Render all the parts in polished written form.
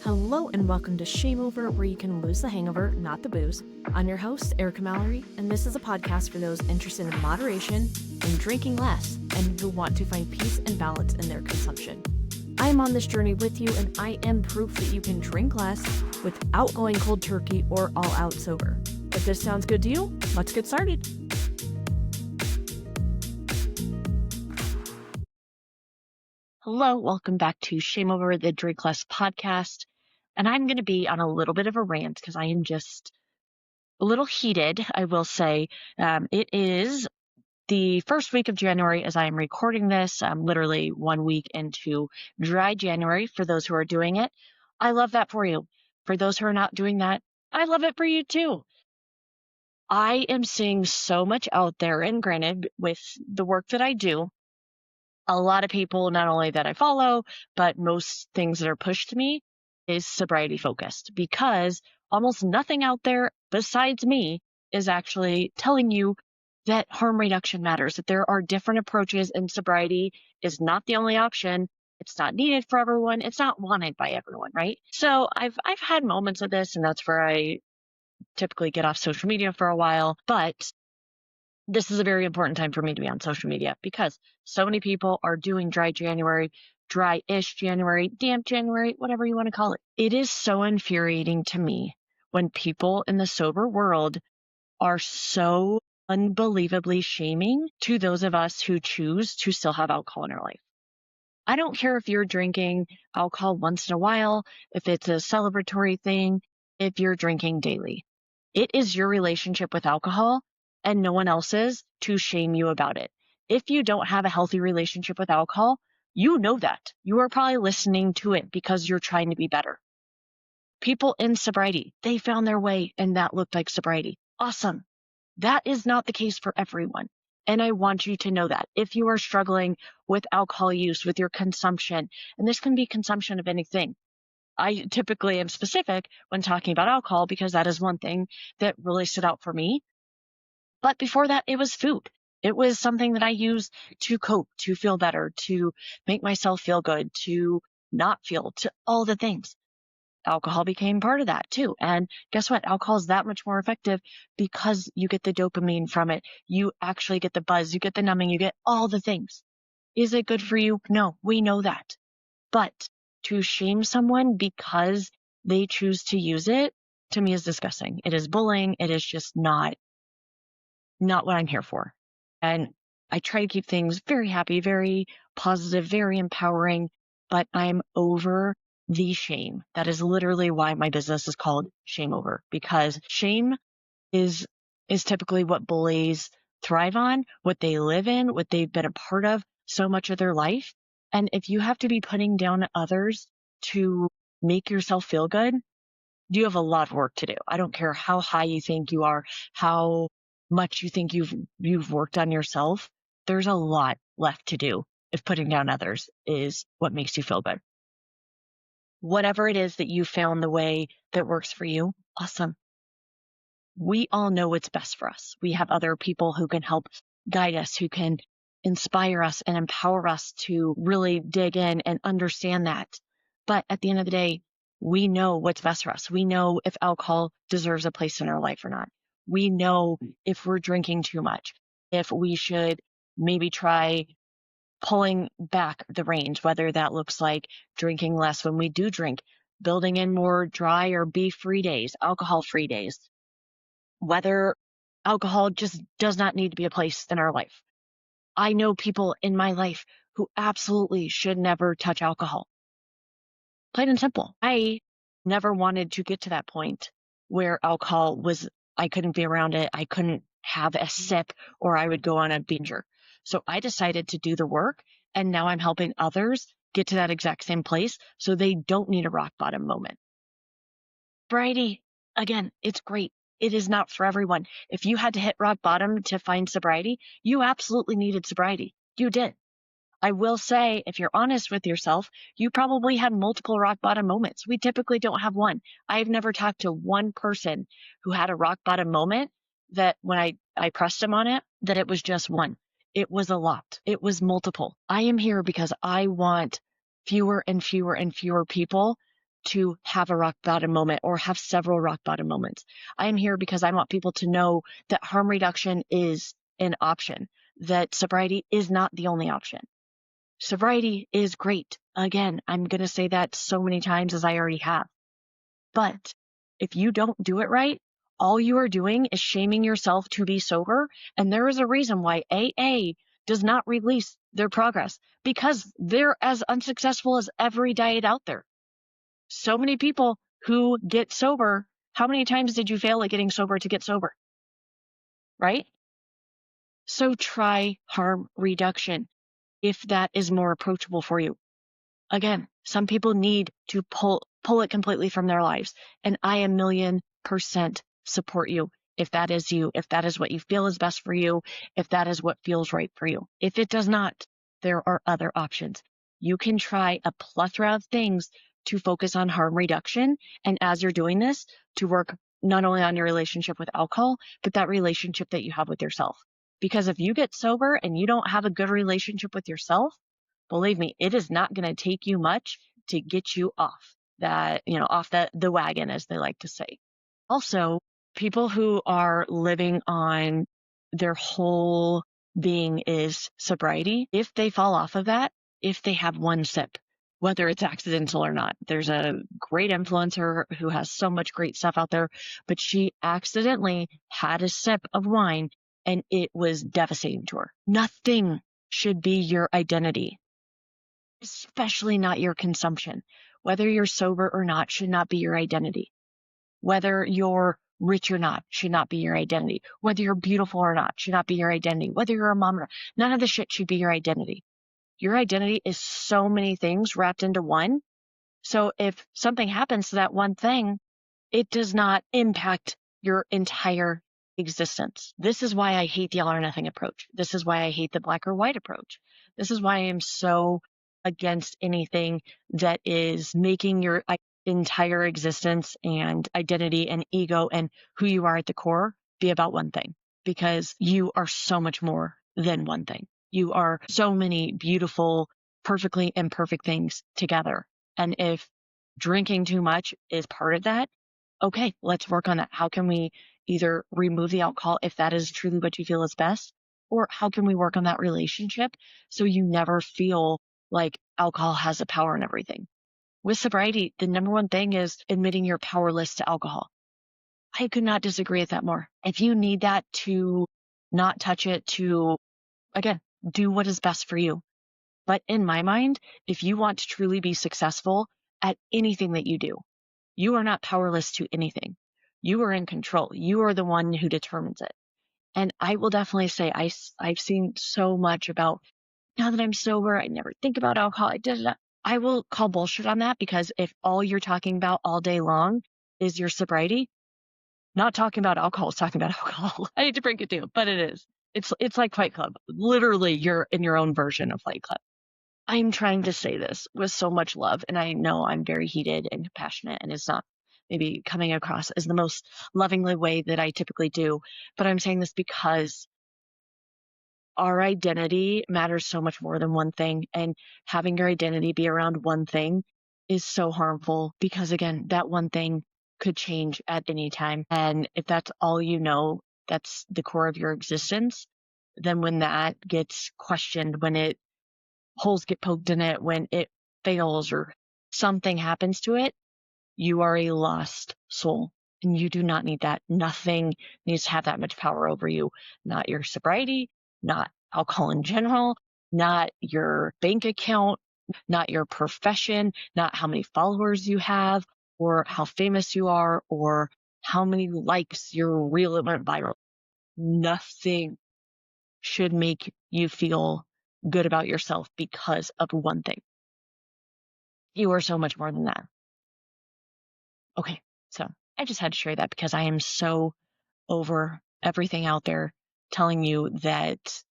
Hello and welcome to ShameOver, where you can lose the hangover, not the booze. I'm your host, Erica Mallery, and this is a podcast for those interested in moderation and drinking less, and who want to find peace and balance in their consumption. I am on this journey with you, and I am proof that you can drink less without going cold turkey or all out sober. If this sounds good to you, let's get started. Hello, welcome back to ShameOver, the Drink Less podcast. And I'm going to be on a little bit of a rant because I am just a little heated, I will say. It is the first week of January as I am recording this. I'm literally 1 week into dry January for those who are doing it. I love that for you. For those who are not doing that, I love it for you too. I am seeing so much out there, and granted, with the work that I do, a lot of people, not only that I follow, but most things that are pushed to me is sobriety focused, because almost nothing out there besides me is actually telling you that harm reduction matters, that there are different approaches, and sobriety is not the only option. It's not needed for everyone. It's not wanted by everyone, right? So I've had moments of this, and that's where I typically get off social media for a while. But this is a very important time for me to be on social media because so many people are doing dry January, dry-ish January, damp January, whatever you want to call it. It is so infuriating to me when people in the sober world are so unbelievably shaming to those of us who choose to still have alcohol in our life. I don't care if you're drinking alcohol once in a while, if it's a celebratory thing, if you're drinking daily. It is your relationship with alcohol and no one else's to shame you about it. If you don't have a healthy relationship with alcohol, you know that. You are probably listening to it because you're trying to be better. People in sobriety, they found their way and that looked like sobriety. Awesome. That is not the case for everyone. And I want you to know that. If you are struggling with alcohol use, with your consumption, and this can be consumption of anything. I typically am specific when talking about alcohol because that is one thing that really stood out for me. But before that, it was food. It was something that I used to cope, to feel better, to make myself feel good, to not feel, to all the things. Alcohol became part of that too. And guess what? Alcohol is that much more effective because you get the dopamine from it. You actually get the buzz, you get the numbing, you get all the things. Is it good for you? No, we know that. But to shame someone because they choose to use it, to me is disgusting. It is bullying. It is just not what I'm here for. And I try to keep things very happy, very positive, very empowering, but I'm over the shame. That is literally why my business is called ShameOver, because shame is typically what bullies thrive on, what they live in, what they've been a part of so much of their life. And if you have to be putting down others to make yourself feel good, you have a lot of work to do. I don't care how high you think you are, how much you think you've worked on yourself. There's a lot left to do if putting down others is what makes you feel good. Whatever it is that you found the way that works for you, awesome. We all know what's best for us. We have other people who can help guide us, who can inspire us and empower us to really dig in and understand that. But at the end of the day, we know what's best for us. We know if alcohol deserves a place in our life or not. We know if we're drinking too much, if we should maybe try pulling back the range, whether that looks like drinking less when we do drink, building in more dry or beef-free days, alcohol-free days, whether alcohol just does not need to be a place in our life. I know people in my life who absolutely should never touch alcohol. Plain and simple. I never wanted to get to that point where alcohol was, I couldn't be around it. I couldn't have a sip or I would go on a binger. So I decided to do the work, and now I'm helping others get to that exact same place so they don't need a rock bottom moment. Sobriety, again, it's great. It is not for everyone. If you had to hit rock bottom to find sobriety, you absolutely needed sobriety. You did. I will say, if you're honest with yourself, you probably had multiple rock bottom moments. We typically don't have one. I've never talked to one person who had a rock bottom moment that when I pressed them on it, that it was just one. It was a lot. It was multiple. I am here because I want fewer and fewer and fewer people to have a rock bottom moment or have several rock bottom moments. I am here because I want people to know that harm reduction is an option, that sobriety is not the only option. Sobriety is great. Again, I'm going to say that so many times as I already have. But if you don't do it right, all you are doing is shaming yourself to be sober. And there is a reason why AA does not release their progress, because they're as unsuccessful as every diet out there. So many people who get sober, how many times did you fail at getting sober to get sober? Right? So try harm reduction if that is more approachable for you. Again, some people need to pull it completely from their lives. And I 1,000,000% support you if that is you, if that is what you feel is best for you, if that is what feels right for you. If it does not, there are other options. You can try a plethora of things to focus on harm reduction. And as you're doing this, to work not only on your relationship with alcohol, but that relationship that you have with yourself. Because if you get sober and you don't have a good relationship with yourself, believe me, it is not going to take you much to get you off that, off the wagon, as they like to say. Also, people who are living on their whole being is sobriety, if they fall off of that, if they have one sip, whether it's accidental or not. There's a great influencer who has so much great stuff out there, but she accidentally had a sip of wine and it was devastating to her. Nothing should be your identity, especially not your consumption. Whether you're sober or not should not be your identity. Whether you're rich or not should not be your identity. Whether you're beautiful or not should not be your identity. Whether you're a mom or not, none of the shit should be your identity. Your identity is so many things wrapped into one. So if something happens to that one thing, it does not impact your entire existence. This is why I hate the all or nothing approach. This is why I hate the black or white approach. This is why I am so against anything that is making your entire existence and identity and ego and who you are at the core be about one thing, because you are so much more than one thing. You are so many beautiful, perfectly imperfect things together. And if drinking too much is part of that, okay, let's work on that. How can we either remove the alcohol if that is truly what you feel is best, or how can we work on that relationship so you never feel like alcohol has a power in everything? With sobriety, the number one thing is admitting you're powerless to alcohol. I could not disagree with that more. If you need that to not touch it, to, again, do what is best for you. But in my mind, if you want to truly be successful at anything that you do, you are not powerless to anything. You are in control. You are the one who determines it. And I will definitely say I've seen so much about, now that I'm sober, I never think about alcohol. I will call bullshit on that, because if all you're talking about all day long is your sobriety, not talking about alcohol is talking about alcohol. I hate to break it to you, but it is. It's like Fight Club. Literally, you're in your own version of Fight Club. I'm trying to say this with so much love, and I know I'm very heated and passionate, and it's not maybe coming across as the most lovingly way that I typically do, but I'm saying this because our identity matters so much more than one thing, and having your identity be around one thing is so harmful, because again, that one thing could change at any time. And if that's all you know, that's the core of your existence, then when that gets questioned, when holes get poked in it, when it fails or something happens to it, you are a lost soul. And you do not need that. Nothing needs to have that much power over you. Not your sobriety, not alcohol in general, not your bank account, not your profession, not how many followers you have, or how famous you are, or how many likes your reel went viral. Nothing should make you feel good about yourself because of one thing. You are so much more than that. Okay, so I just had to share that because I am so over everything out there telling you that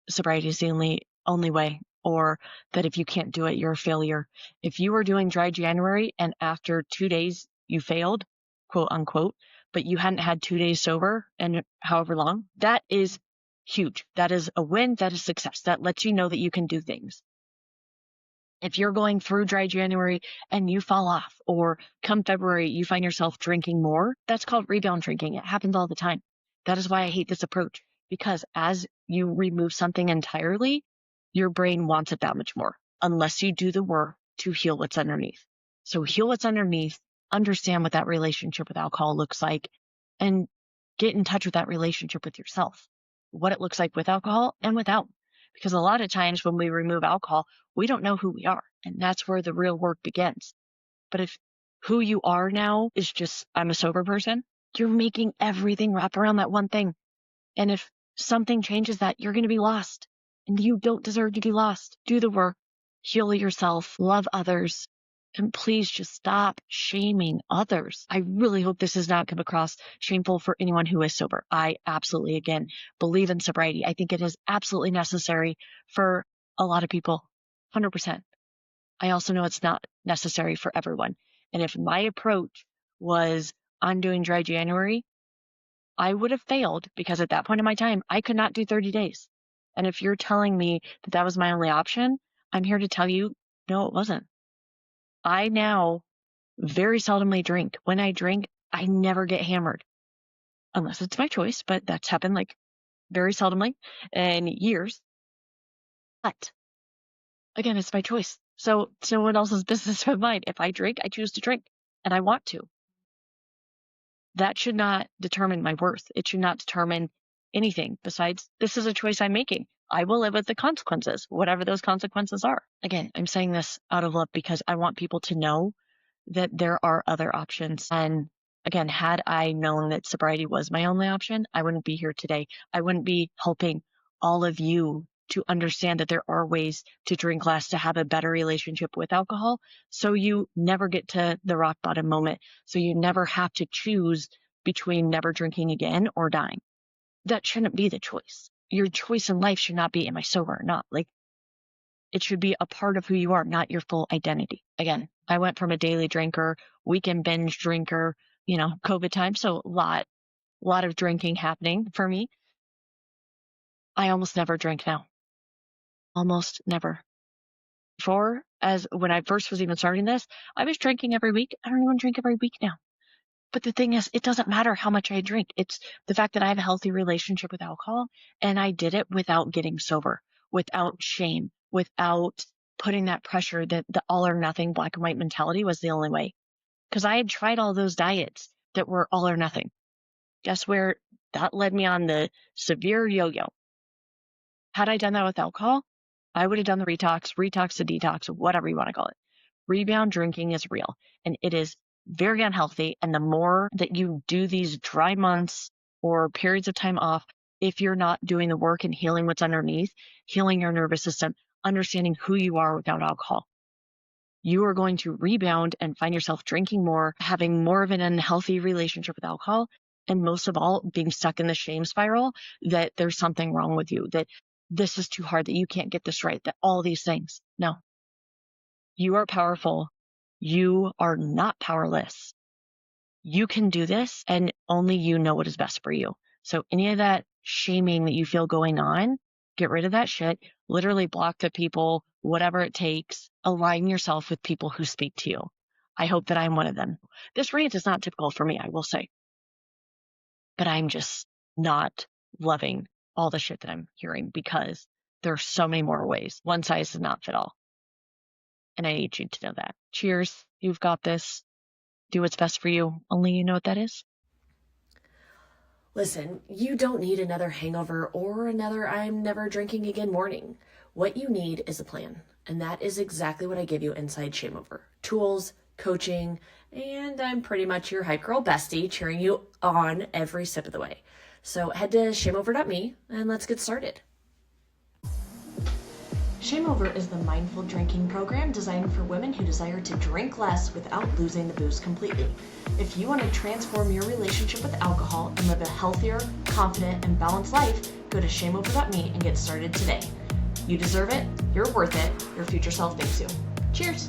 sobriety is the only way, or that if you can't do it, you're a failure. If you were doing dry January and after 2 days you failed, quote unquote, but you hadn't had 2 days sober and however long, that is huge. That is a win. That is success. That lets you know that you can do things. If you're going through dry January and you fall off, or come February, you find yourself drinking more, that's called rebound drinking. It happens all the time. That is why I hate this approach, because as you remove something entirely, your brain wants it that much more, unless you do the work to heal what's underneath. So heal what's underneath, understand what that relationship with alcohol looks like, and get in touch with that relationship with yourself, what it looks like with alcohol and without. Because a lot of times when we remove alcohol, we don't know who we are. And that's where the real work begins. But if who you are now is just, I'm a sober person, you're making everything wrap around that one thing. And if something changes that, you're going to be lost. And you don't deserve to be lost. Do the work, heal yourself, love others, and please just stop shaming others. I really hope this does not come across shameful for anyone who is sober. I absolutely, again, believe in sobriety. I think it is absolutely necessary for a lot of people, 100%. I also know it's not necessary for everyone. And if my approach was on doing dry January, I would have failed, because at that point in my time, I could not do 30 days. And if you're telling me that that was my only option, I'm here to tell you, no, it wasn't. I now very seldomly drink. When I drink, I never get hammered, unless it's my choice, but that's happened like very seldomly in years. But again, it's my choice. So it's no one else's business but mine. If I drink, I choose to drink, and I want to. That should not determine my worth. It should not determine anything besides, this is a choice I'm making. I will live with the consequences, whatever those consequences are. Again, I'm saying this out of love because I want people to know that there are other options. And again, had I known that sobriety was my only option, I wouldn't be here today. I wouldn't be helping all of you to understand that there are ways to drink less, to have a better relationship with alcohol, so you never get to the rock bottom moment, so you never have to choose between never drinking again or dying. That shouldn't be the choice. Your choice in life should not be, am I sober or not? Like, it should be a part of who you are, not your full identity. Again, I went from a daily drinker, weekend binge drinker, COVID time, so a lot of drinking happening for me. I almost never drink now. Almost never. Before, as when I first was even starting this, I was drinking every week. I don't even drink every week now. But the thing is, it doesn't matter how much I drink. It's the fact that I have a healthy relationship with alcohol, and I did it without getting sober, without shame, without putting that pressure that the all or nothing black and white mentality was the only way. Because I had tried all those diets that were all or nothing. Guess where that led me? On the severe yo-yo. Had I done that with alcohol, I would have done the retox to detox, whatever you want to call it. Rebound drinking is real, and it is very unhealthy. And the more that you do these dry months or periods of time off, if you're not doing the work and healing what's underneath, healing your nervous system, understanding who you are without alcohol, you are going to rebound and find yourself drinking more, having more of an unhealthy relationship with alcohol, and most of all, being stuck in the shame spiral that there's something wrong with you, that this is too hard, that you can't get this right, that all these things. No. You are powerful. You are not powerless. You can do this, and only you know what is best for you. So any of that shaming that you feel going on, get rid of that shit. Literally block the people, whatever it takes. Align yourself with people who speak to you. I hope that I'm one of them. This rant is not typical for me, I will say. But I'm just not loving all the shit that I'm hearing, because there are so many more ways. One size does not fit all. And I need you to know that. Cheers. You've got this. Do what's best for you. Only you know what that is. Listen, you don't need another hangover or another I'm never drinking again morning. What you need is a plan. And that is exactly what I give you inside ShameOver. Tools, coaching, and I'm pretty much your hype girl bestie, cheering you on every step of the way. So head to shameover.me and let's get started. ShameOver is the mindful drinking program designed for women who desire to drink less without losing the booze completely. If you want to transform your relationship with alcohol and live a healthier, confident, and balanced life, go to shameover.me and get started today. You deserve it, you're worth it, your future self thanks you. Cheers!